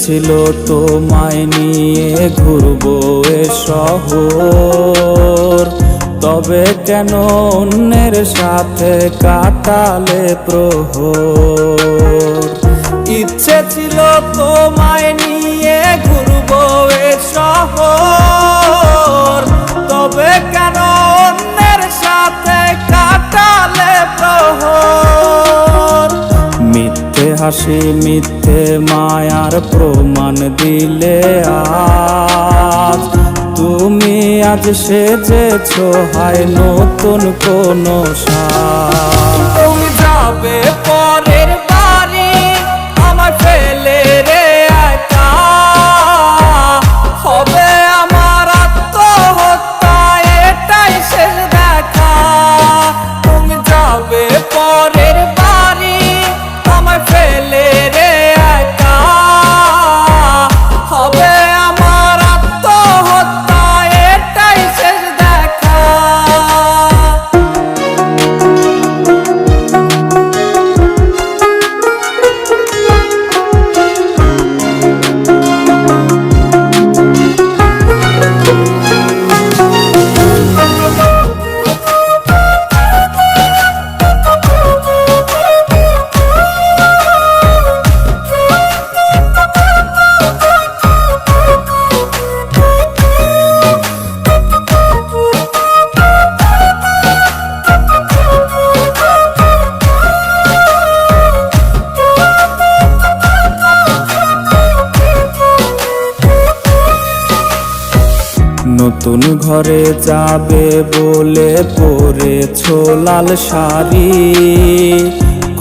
ছিল তোমায় নিয়ে ঘুরবো এ শহর, তবে কেন অন্যের সাথে কাটালে প্রহর। ইচ্ছে ছিল তোমায় নিয়ে ঘুরবো এ শহর, তবে কেন অন্যের সাথে কাটালে প্রহর। মিথ্যে হাসি মিথ্যে মায়ার প্রমাণ দিলে আজ, তুমি আজ সেজেছো হায় নতুন কোনো সাজ। তুমি যাবে পরের বাড়ি আমার ফেলে রে একা, হবে আমার আত্মহত্যা এটাই শেষ দেখা। তুমি যাবে পরের বাড়ি আমায় ফেলে রে একা, হবে আমার আত্মহত্যা এটাই শেষ দেখা। নতুন ঘরে যাবে বলে পরেছো লাল শাড়ি,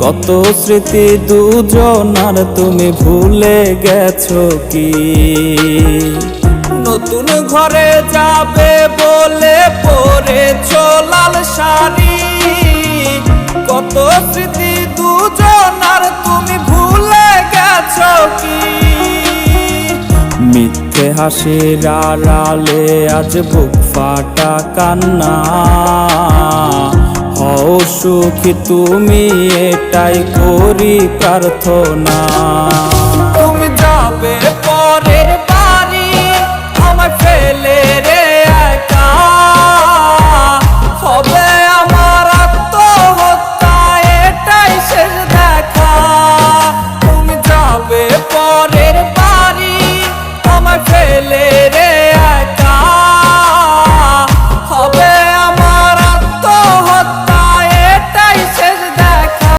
কত স্মৃতি দুজনার তুমি ভুলে গেছো কি? নতুন ঘরে যাবে বলে পরেছো লাল শাড়ি, কত স্মৃতি দুজনার তুমি ভুলে গেছো কি? মিথ্যে হাসির আড়ালে আজ বুক ফাটা কান্না, হও সুখী তুমি এটাই করি প্রার্থনা।